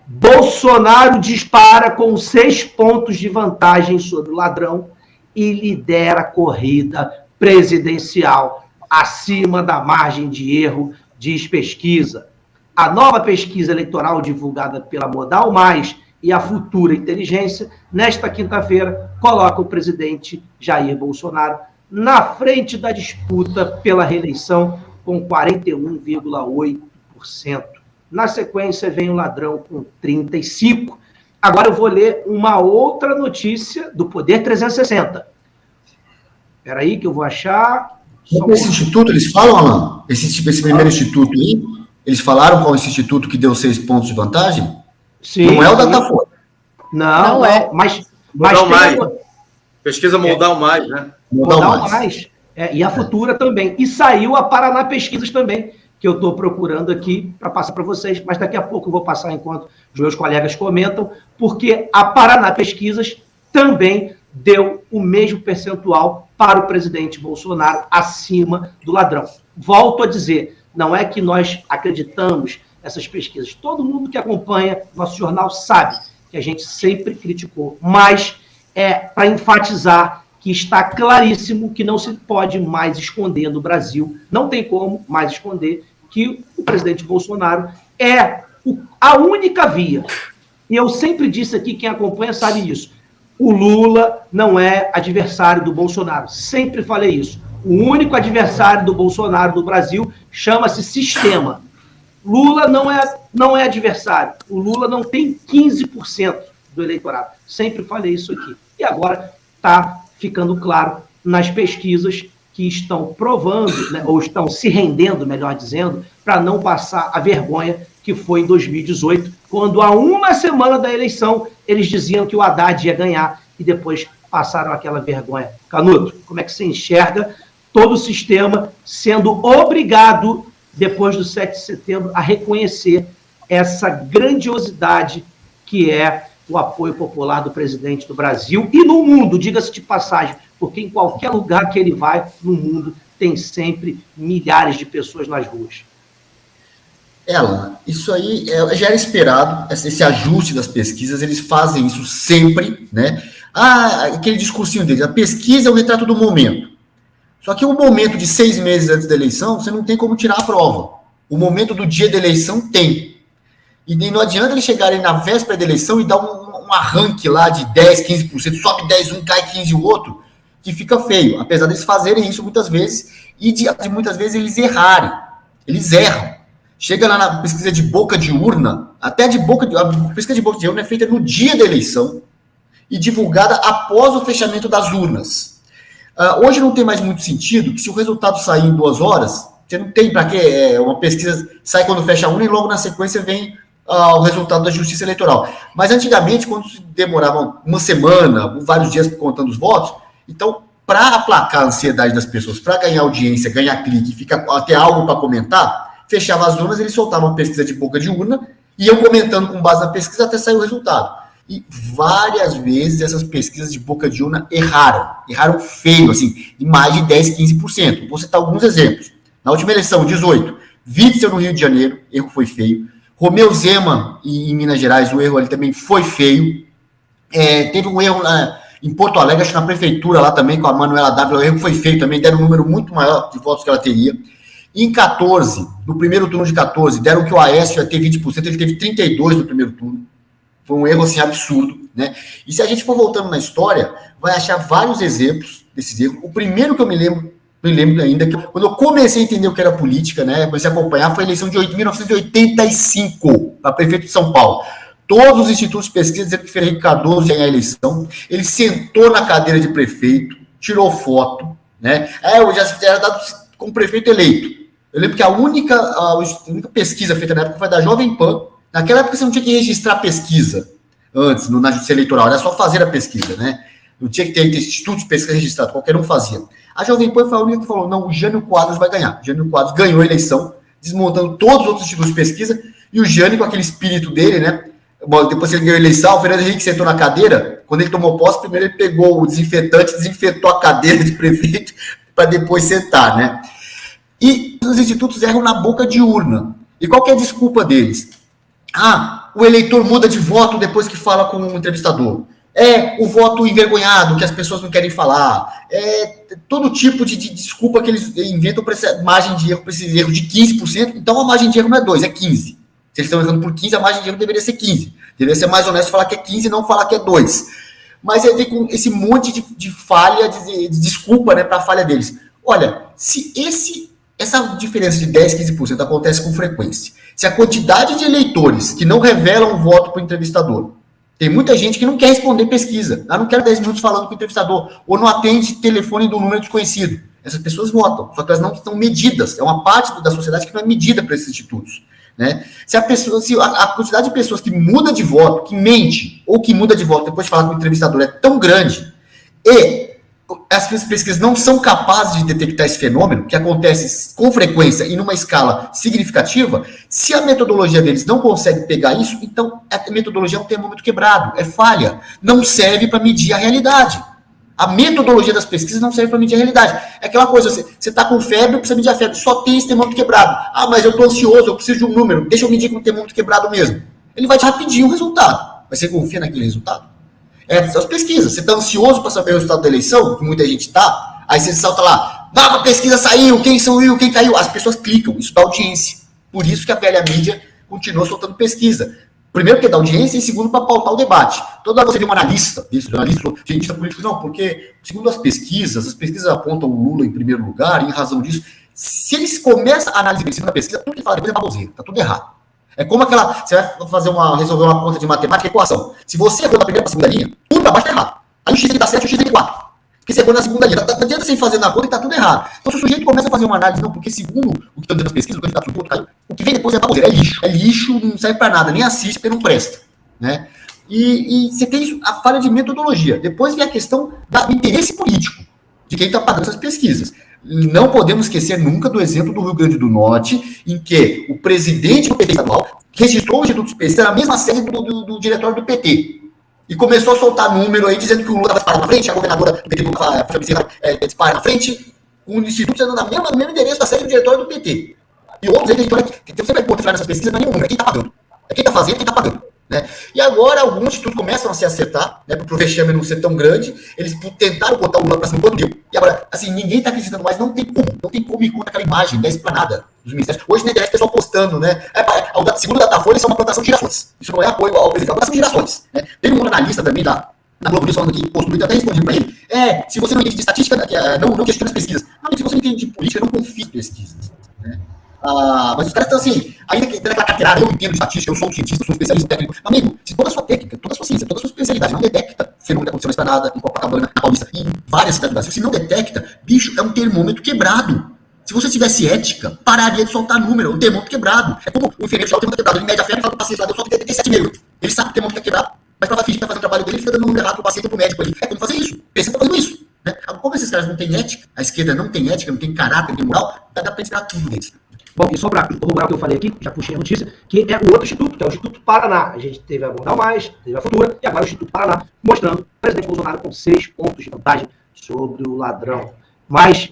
Bolsonaro dispara com 6 pontos de vantagem sobre o ladrão e lidera a corrida presidencial acima da margem de erro, diz pesquisa. A nova pesquisa eleitoral divulgada pela Modal Mais e a Futura Inteligência, nesta quinta-feira, coloca o presidente Jair Bolsonaro na frente da disputa pela reeleição com 41,8%. Na sequência, vem o ladrão com 35%. Agora eu vou ler uma outra notícia do Poder 360. Espera aí que eu vou achar... Esse instituto, eles falam, Alan? Esse primeiro instituto aí, eles falaram qual é esse instituto que deu 6 pontos de vantagem? Sim, não é o Datafolha. Não é. Mas Modal Mais. Pesquisa Modal Mais, né? Modal Mais. E a Futura também. E saiu a Paraná Pesquisas também, que eu estou procurando aqui para passar para vocês, mas daqui a pouco eu vou passar enquanto os meus colegas comentam, porque a Paraná Pesquisas também deu o mesmo percentual para o presidente Bolsonaro acima do ladrão. Volto a dizer, não é que nós acreditamos essas pesquisas. Todo mundo que acompanha nosso jornal sabe que a gente sempre criticou, mas é para enfatizar que está claríssimo que não se pode mais esconder no Brasil, não tem como mais esconder que o presidente Bolsonaro é a única via. E eu sempre disse aqui, quem acompanha sabe disso, o Lula não é adversário do Bolsonaro, sempre falei isso. O único adversário do Bolsonaro no Brasil chama-se sistema. Lula não é adversário. O Lula não tem 15% do eleitorado. Sempre falei isso aqui. E agora está ficando claro nas pesquisas que estão provando, né, ou estão se rendendo, melhor dizendo, para não passar a vergonha que foi em 2018, quando há uma semana da eleição eles diziam que o Haddad ia ganhar e depois passaram aquela vergonha. Canuto, como é que você enxerga todo o sistema sendo obrigado, depois do 7 de setembro, a reconhecer essa grandiosidade que é o apoio popular do presidente do Brasil e no mundo, diga-se de passagem, porque em qualquer lugar que ele vai no mundo tem sempre milhares de pessoas nas ruas. Isso aí já era esperado, esse ajuste das pesquisas, eles fazem isso sempre, né? Aquele discursinho deles, a pesquisa é o retrato do momento. Só que o momento de 6 meses antes da eleição, você não tem como tirar a prova. O momento do dia da eleição tem. E não adianta eles chegarem na véspera da eleição e dar um arranque lá de 10, 15%, sobe 10 um, cai 15 o outro, que fica feio. Apesar deles fazerem isso muitas vezes, e de muitas vezes eles errarem. Eles erram. Chega lá na pesquisa de boca de urna, a pesquisa de boca de urna é feita no dia da eleição e divulgada após o fechamento das urnas. Hoje não tem mais muito sentido que se o resultado sair em 2 horas, você não tem para quê, uma pesquisa sai quando fecha a urna e logo na sequência vem o resultado da justiça eleitoral. Mas antigamente, quando demorava uma semana, vários dias contando os votos, então, para aplacar a ansiedade das pessoas, para ganhar audiência, ganhar clique, ter algo para comentar, fechava as urnas, eles soltavam a pesquisa de boca de urna, iam comentando com base na pesquisa até sair o resultado. E várias vezes essas pesquisas de boca de urna erraram feio, assim, em mais de 10, 15%. Vou citar alguns exemplos. Na última eleição, 18, Witzel no Rio de Janeiro, erro foi feio. Romeu Zema em Minas Gerais, o erro ali também foi feio. Teve um erro em Porto Alegre, acho que na prefeitura lá também, com a Manuela Dávila, o erro foi feio também, deram um número muito maior de votos que ela teria. Em 14, no primeiro turno de 14, deram que o Aécio ia ter 20%, ele teve 32% no primeiro turno. Foi um erro, assim, absurdo, né? E se a gente for voltando na história, vai achar vários exemplos desses erros. O primeiro que eu me lembro ainda, que quando eu comecei a entender o que era política, né, comecei a acompanhar, foi a eleição de 1985 para prefeito de São Paulo. Todos os institutos de pesquisa dizendo que Henrique Cardoso ia ganhar a eleição. Ele sentou na cadeira de prefeito, tirou foto, né? Eu já era dado como prefeito eleito. Eu lembro que a única pesquisa feita na época foi da Jovem Pan. Naquela época você não tinha que registrar pesquisa antes, na Justiça Eleitoral, era só fazer a pesquisa, né? Não tinha que ter instituto de pesquisa registrado, qualquer um fazia. A Jovem Pan foi a única que falou, não, o Jânio Quadros vai ganhar. O Jânio Quadros ganhou a eleição, desmontando todos os outros institutos de pesquisa, e o Jânio, com aquele espírito dele, né? Depois que ele ganhou a eleição, o Fernando Henrique sentou na cadeira, quando ele tomou posse, primeiro ele pegou o desinfetante, desinfetou a cadeira de prefeito, para depois sentar, né? E os institutos erram na boca de urna. E qual que é a desculpa deles? O eleitor muda de voto depois que fala com um entrevistador. O voto envergonhado, que as pessoas não querem falar. Todo tipo de desculpa que eles inventam para essa margem de erro, para esse erro de 15%. Então a margem de erro não é 2, é 15. Se eles estão errando por 15, a margem de erro deveria ser 15. Deveria ser mais honesto falar que é 15 e não falar que é 2. Mas aí vem com esse monte de falha, de desculpa, né, para a falha deles. Olha, se essa diferença de 10%, 15% acontece com frequência, se a quantidade de eleitores que não revelam o voto para o entrevistador, tem muita gente que não quer responder pesquisa, não quero 10 minutos falando com o entrevistador, ou não atende telefone do número desconhecido. Essas pessoas votam, só que elas não estão medidas, é uma parte da sociedade que não é medida para esses institutos. Né? Se a quantidade de pessoas que muda de voto, que mente, ou que muda de voto depois de falar com o entrevistador é tão grande, e as pesquisas não são capazes de detectar esse fenômeno, que acontece com frequência e numa escala significativa, se a metodologia deles não consegue pegar isso, então a metodologia é um termômetro quebrado, é falha, não serve para medir a realidade. A metodologia das pesquisas não serve para medir a realidade. É aquela coisa, você está com febre, precisa medir a febre, só tem esse termômetro quebrado. Mas eu estou ansioso, eu preciso de um número, deixa eu medir com o termômetro quebrado mesmo. Ele vai te rapidinho o resultado. Mas você confia naquele resultado? São as pesquisas. Você está ansioso para saber o resultado da eleição, que muita gente está, aí você salta lá, nova pesquisa saiu, quem subiu, quem caiu. As pessoas clicam, isso dá audiência. Por isso que a velha mídia continua soltando pesquisa. Primeiro, porque dá audiência, e segundo, para pautar o debate. Toda hora você vê um analista, cientista político, não, porque, segundo as pesquisas apontam o Lula em primeiro lugar, e em razão disso, se eles começam a análise em cima da pesquisa, tudo que fala depois é baboseira, tá tudo errado. É como aquela, você vai resolver uma conta de matemática, equação. Se você errou da primeira para a segunda linha, tudo para baixo tá errado. Aí o x tem que dar 7 e o x tem que dar 4. Porque você errou na segunda linha. Não adianta você fazer na conta e tá tudo errado. Então, se o sujeito começa a fazer uma análise, não, porque segundo o que estão dizendo as pesquisas, o candidato subiu, outro caiu, o que vem depois é baboseira, é lixo. É lixo, não serve para nada, nem assiste porque não presta. Né? E você tem isso, a falha de metodologia. Depois vem a questão do interesse político de quem está pagando essas pesquisas. Não podemos esquecer nunca do exemplo do Rio Grande do Norte, em que o presidente do PT estadual registrou o Instituto de Pesquisa na mesma sede do diretório do PT. E começou a soltar número aí, dizendo que o Lula estava disparando na frente, a governadora do PT dispara na frente, com o Instituto sendo no mesmo endereço da sede do diretório do PT. E outros aí que a gente sempre vai importante nessas pesquisas, não é nenhum número, é quem está pagando. É quem está fazendo, quem está pagando. Né? E agora alguns institutos começam a se acertar, né, para o vexame não ser tão grande, eles tentaram botar o Lula para cima quando deu, e agora, assim, ninguém está acreditando mais, não tem como ir contra aquela imagem da esplanada dos ministérios. Hoje na internet o pessoal postando, né, segundo o Datafolha, isso é uma plantação de girassóis, isso não é apoio ao presidente, é uma plantação de girassóis. Né? Tem um analista também na Globo News falando que postou, até respondendo para ele, se você não entende de estatística, não questiona as pesquisas. Não, se você não entende de política, não confie em pesquisas. Né? Mas os caras estão assim, ainda que tem aquela carteirada, eu entendo de estatística, eu sou um cientista, eu sou um especialista técnico. Amigo, se toda a sua técnica, toda a sua ciência, toda a sua especialidade não detecta fenômeno que aconteceu na Esplanada, em Copacabana, na Paulista, e em várias cidades do Brasil, se não detecta, bicho, é um termômetro quebrado. Se você tivesse ética, pararia de soltar número, um termômetro quebrado. É como o enfermeiro solta o termômetro quebrado, ele mede a febre e fala pro paciente lá, eu solto 87,5. Ele sabe que o termômetro tá quebrado, mas pra fingir que tá fazendo o trabalho dele, ele fica dando número errado pro paciente ou pro médico ali. É como fazer isso. Pensa que tá fazendo isso. Né? Como esses caras não têm ética, a esquerda não tem ética, não tem caráter, não tem moral, dá pra esperar tudo deles. Bom, e só para corroborar o que eu falei aqui, já puxei a notícia, que é o outro instituto, que é o Instituto Paraná. A gente teve a Mordal Mais, teve a Futura, e agora o Instituto Paraná, mostrando o presidente Bolsonaro com 6 pontos de vantagem sobre o ladrão. Mas,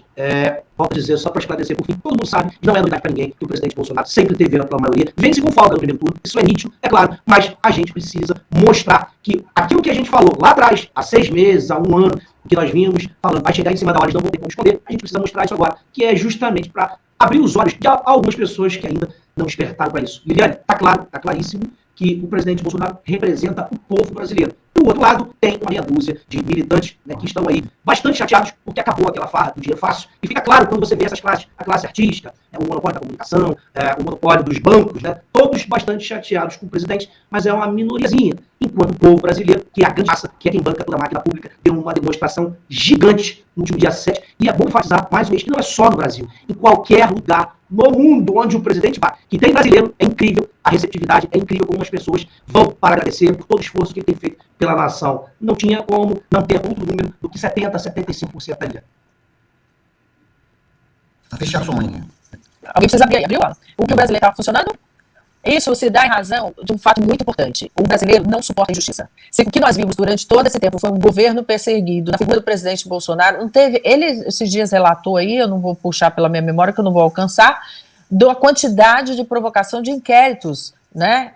volto a dizer, só para esclarecer por fim, todo mundo sabe, não é novidade para ninguém, que o presidente Bolsonaro sempre teve a maioria, vence com folga no primeiro turno, isso é nítido, é claro, mas a gente precisa mostrar que aquilo que a gente falou lá atrás, há 6 meses, há 1 ano, que nós vimos falando, vai chegar em cima da hora, eles não vão ter como esconder, a gente precisa mostrar isso agora, que é justamente para abrir os olhos de algumas pessoas que ainda não despertaram para isso. Liliane, está claro, está claríssimo que o presidente Bolsonaro representa o povo brasileiro. Do outro lado, tem uma meia dúzia de militantes, né, que estão aí bastante chateados porque acabou aquela farra do dinheiro fácil. E fica claro quando você vê essas classes, a classe artística, o monopólio da comunicação, o monopólio dos bancos, né, todos bastante chateados com o presidente, mas é uma minoriazinha. Enquanto o povo brasileiro, que é a grande massa, que é quem banca toda a máquina pública, deu uma demonstração gigante no último dia 7. E é bom enfatizar mais uma vez que não é só no Brasil, em qualquer lugar no mundo onde o presidente vai. Que tem brasileiro, é incrível, a receptividade é incrível, como as pessoas vão para agradecer por todo o esforço que ele tem feito pela nação. Não tinha como não ter outro número do que 70%, 75% ali. Tá fechado sua mãe, né? Alguém precisa abrir aí, abriu? O que o brasileiro estava funcionando? Isso se dá em razão de um fato muito importante. O brasileiro não suporta injustiça. O que nós vimos durante todo esse tempo foi um governo perseguido na figura do presidente Bolsonaro. Não teve, ele esses dias relatou aí, eu não vou puxar pela minha memória, que eu não vou alcançar, da quantidade de provocação de inquéritos, né,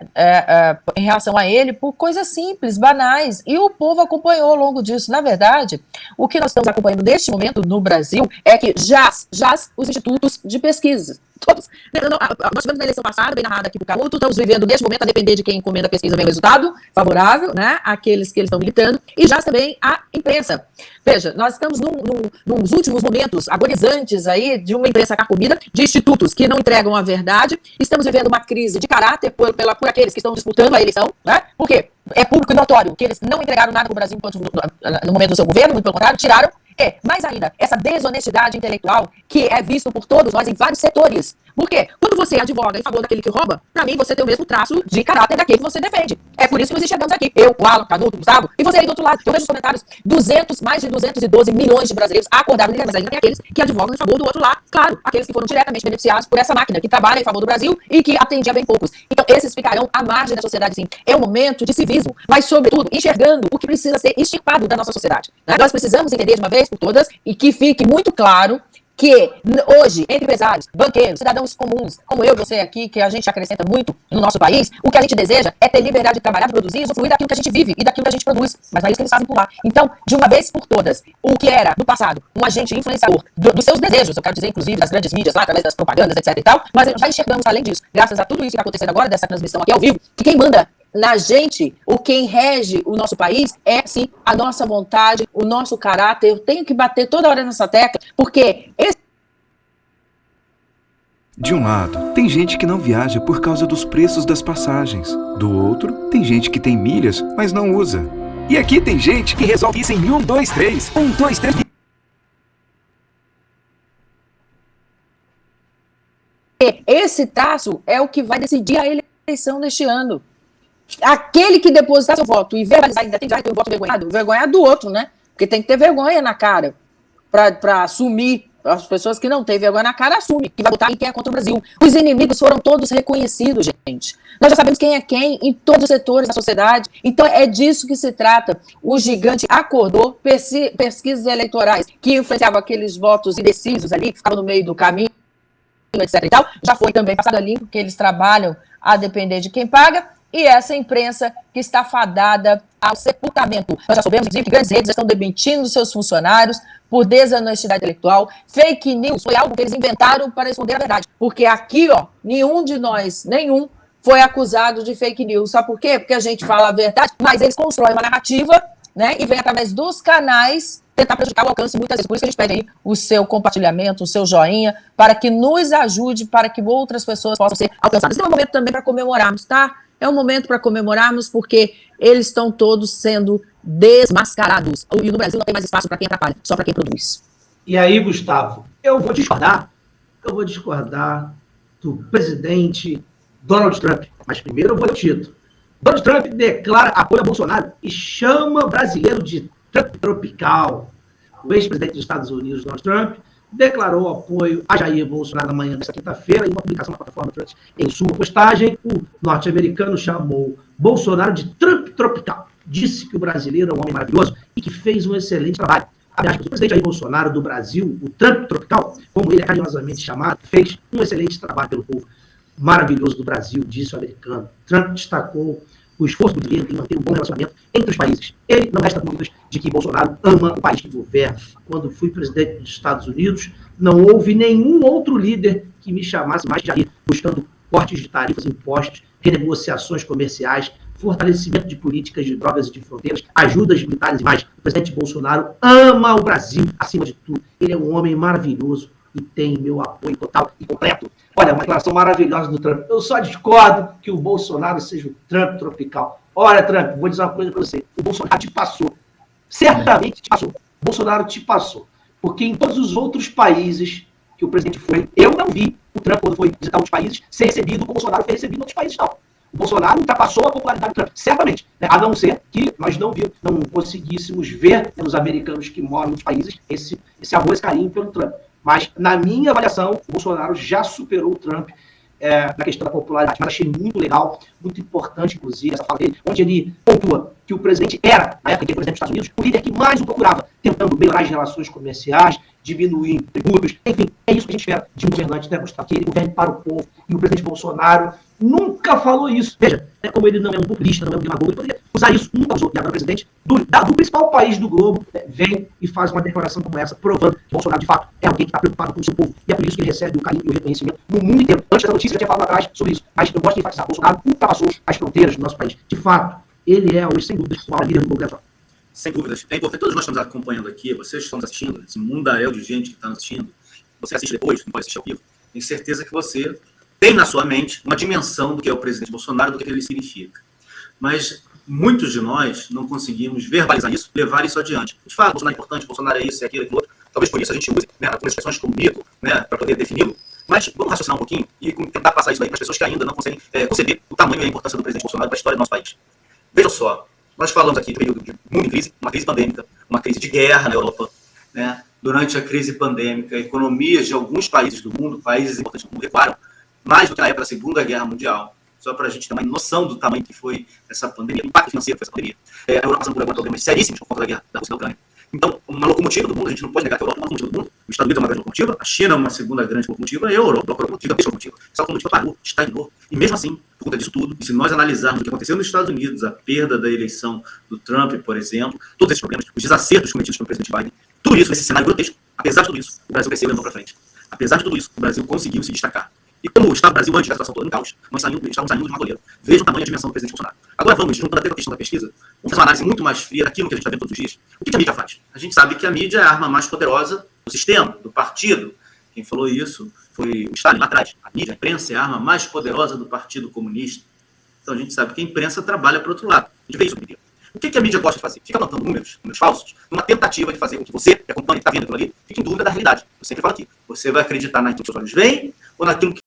em relação a ele, por coisas simples, banais, e o povo acompanhou ao longo disso. Na verdade, o que nós estamos acompanhando neste momento no Brasil é que jaz os institutos de pesquisa. Todos. Nós tivemos na eleição passada, bem narrada aqui por Canuto, estamos vivendo neste momento, a depender de quem encomenda a pesquisa, vem o resultado favorável, né, àqueles que eles estão militando, e já também a imprensa. Veja, nós estamos nos últimos momentos agonizantes aí de uma imprensa carcomida, de institutos que não entregam a verdade. Estamos vivendo uma crise de caráter por aqueles que estão disputando a eleição, né? Por quê? É público e notório que eles não entregaram nada para o Brasil no momento do seu governo, muito pelo contrário, tiraram. Mais ainda, essa desonestidade intelectual que é visto por todos nós em vários setores. Por quê? Quando você advoga em favor daquele que rouba, pra mim você tem o mesmo traço de caráter daquele que você defende. É por isso que nós chegamos aqui. Eu, o Alan, o Canuto, o Gustavo, e você aí do outro lado. Eu vejo os comentários, mais de 212 milhões de brasileiros acordaram, mas ainda tem aqueles que advogam em favor do outro lado. Claro, aqueles que foram diretamente beneficiados por essa máquina, que trabalha em favor do Brasil e que atendia bem poucos. Então, esses ficarão à margem da sociedade, sim. É um momento de civismo, mas, sobretudo, enxergando o que precisa ser extirpado da nossa sociedade. Né? Nós precisamos entender de uma vez por todas e que fique muito claro que hoje, entre empresários, banqueiros, cidadãos comuns, como eu e você aqui, que a gente acrescenta muito no nosso país, o que a gente deseja é ter liberdade de trabalhar, de produzir e usufruir daquilo que a gente vive e daquilo que a gente produz. Mas não é isso que eles fazem por lá. Então, de uma vez por todas, o que era, no passado, um agente influenciador dos seus desejos, eu quero dizer, inclusive, das grandes mídias lá, através das propagandas, etc e tal, mas já enxergamos, além disso, graças a tudo isso que está acontecendo agora, dessa transmissão aqui ao vivo, que quem manda na gente, quem rege o nosso país é, sim, a nossa vontade, o nosso caráter. Eu tenho que bater toda hora nessa tecla, porque De um lado, tem gente que não viaja por causa dos preços das passagens. Do outro, tem gente que tem milhas, mas não usa. E aqui tem gente que resolve isso em 1, 2, 3. 1, 2, 3... Esse traço é o que vai decidir a eleição deste ano. Aquele que depositar seu voto e verbalizar, ainda tem direito a um voto vergonhado do outro, né? Porque tem que ter vergonha na cara para assumir. As pessoas que não têm vergonha na cara assumem que vai votar em quem é contra o Brasil. Os inimigos foram todos reconhecidos, gente. Nós já sabemos quem é quem em todos os setores da sociedade. Então é disso que se trata. O gigante acordou, pesquisas eleitorais que influenciavam aqueles votos indecisos ali, que ficavam no meio do caminho, etc e tal, já foi também passado ali, porque eles trabalham a depender de quem paga. E essa imprensa que está fadada ao sepultamento. Nós já soubemos, inclusive, que grandes redes estão demitindo seus funcionários por desonestidade intelectual. Fake news foi algo que eles inventaram para esconder a verdade. Porque aqui, nenhum de nós, foi acusado de fake news. Sabe por quê? Porque a gente fala a verdade, mas eles constroem uma narrativa, né, e vem através dos canais tentar prejudicar o alcance muitas vezes. Por isso que eles pedem aí o seu compartilhamento, o seu joinha, para que nos ajude, para que outras pessoas possam ser alcançadas. Esse é um momento também para comemorarmos, tá? É um momento para comemorarmos porque eles estão todos sendo desmascarados. E no Brasil não tem mais espaço para quem atrapalha, só para quem produz. E aí, Gustavo, eu vou discordar do presidente Donald Trump. Mas primeiro eu vou ler o título. Donald Trump declara apoio a Bolsonaro e chama brasileiro de Trump tropical. O ex-presidente dos Estados Unidos, Donald Trump, declarou apoio a Jair Bolsonaro na manhã desta quinta-feira em uma publicação na plataforma Trump. Em sua postagem, o norte-americano chamou Bolsonaro de Trump tropical. Disse que o brasileiro é um homem maravilhoso e que fez um excelente trabalho. Aliás, o presidente Jair Bolsonaro do Brasil, o Trump tropical, como ele é carinhosamente chamado, fez um excelente trabalho pelo povo maravilhoso do Brasil, disse o americano. Trump destacou o esforço brasileiro em manter um bom relacionamento entre os países. Ele não resta dúvidas de que Bolsonaro ama o país que governa. Quando fui presidente dos Estados Unidos, não houve nenhum outro líder que me chamasse mais de Jair, buscando cortes de tarifas e impostos renegociações comerciais, fortalecimento de políticas de drogas e de fronteiras, ajudas militares e mais. O presidente Bolsonaro ama o Brasil acima de tudo. Ele é um homem maravilhoso e tem meu apoio total e completo. Olha, uma declaração maravilhosa do Trump. Eu só discordo que o Bolsonaro seja o Trump tropical. Olha, Trump, vou dizer uma coisa para você. O Bolsonaro te passou. Certamente te passou. O Bolsonaro te passou. Porque em todos os outros países que o presidente foi, eu não vi o Trump, quando foi visitar outros países, ser recebido como o Bolsonaro foi recebido em outros países, não. O Bolsonaro ultrapassou a popularidade do Trump, certamente, né? A não ser que nós não conseguíssemos ver, né, nos americanos que moram nos países esse amor, esse carinho pelo Trump. Mas, na minha avaliação, o Bolsonaro já superou o Trump na questão da popularidade. Mas achei muito legal, muito importante, inclusive, essa fala dele, onde ele pontua que o presidente era, na época que ele foi presidente dos Estados Unidos, o líder que mais o procurava, tentando melhorar as relações comerciais, diminuir tributos, enfim, é isso que a gente espera de um governante, né, Gustavo? Que ele governe para o povo. E o presidente Bolsonaro nunca falou isso. Veja, como ele não é um populista, não é um demagogo, ele poderia usar isso, nunca usou. E agora o presidente do principal país do globo vem e faz uma declaração como essa, provando que Bolsonaro, de fato, é alguém que está preocupado com o seu povo. E é por isso que ele recebe o carinho e o reconhecimento no mundo inteiro. Antes da notícia, eu já tinha falado atrás sobre isso. Mas eu gosto de enfatizar, Bolsonaro ultrapassou as fronteiras do nosso país. De fato, ele é hoje, sem dúvida, o maior líder do Congresso. Sem dúvidas. É importante. Todos nós estamos acompanhando aqui, vocês estão assistindo, esse mundaréu de gente que está nos assistindo. Você assiste depois, não pode assistir ao vivo. Tenho certeza que você tem na sua mente uma dimensão do que é o presidente Bolsonaro, do que ele significa. Mas muitos de nós não conseguimos verbalizar isso, levar isso adiante. A gente fala, Bolsonaro é importante, Bolsonaro é isso, é aquilo, é aquilo outro. Talvez por isso a gente use, né, algumas expressões como mito, né, para poder defini-lo. Mas vamos raciocinar um pouquinho e tentar passar isso daí para as pessoas que ainda não conseguem conceber o tamanho e a importância do presidente Bolsonaro para a história do nosso país. Veja só, nós falamos aqui do período de mundo em crise, uma crise pandêmica, uma crise de guerra na Europa, né? Durante a crise pandêmica, economias de alguns países do mundo, países importantes do mundo, recuaram mais do que na época da Segunda Guerra Mundial. Só para a gente ter uma noção do tamanho que foi essa pandemia, o impacto financeiro que foi essa pandemia. A Europa passando por alguns problemas seríssimos por conta da guerra da Rússia e da Ucrânia. Então, uma locomotiva do mundo, a gente não pode negar que a Europa é uma locomotiva do mundo. Os Estados Unidos é uma grande locomotiva, a China é uma segunda grande locomotiva, e a Europa é uma locomotiva. Essa locomotiva parou, estagnou. E mesmo assim, por conta disso tudo, e se nós analisarmos o que aconteceu nos Estados Unidos, a perda da eleição do Trump, por exemplo, todos esses problemas, os desacertos cometidos pelo presidente Biden, tudo isso, esse cenário grotesco, apesar de tudo isso, o Brasil cresceu e andou para frente. Apesar de tudo isso, o Brasil conseguiu se destacar. E como estava o Brasil antes da situação toda no caos, nós estávamos saindo de uma goleira. Veja o tamanho e a dimensão do presidente Bolsonaro. Agora vamos, juntando até com a questão da pesquisa, vamos fazer uma análise muito mais fria daquilo que a gente está vendo todos os dias. O que a mídia faz? A gente sabe que a mídia é a arma mais poderosa do sistema, do partido. Quem falou isso foi o Stalin lá atrás. A mídia, a imprensa é a arma mais poderosa do Partido Comunista. Então a gente sabe que a imprensa trabalha para o outro lado. A gente vê isso no mídia. O que a mídia gosta de fazer? Fica plantando números falsos, numa tentativa de fazer com que você, que acompanha e está vendo aquilo ali, fique em dúvida da realidade. Eu sempre falo aqui, você vai acreditar naquilo que os seus olhos veem ou naquilo que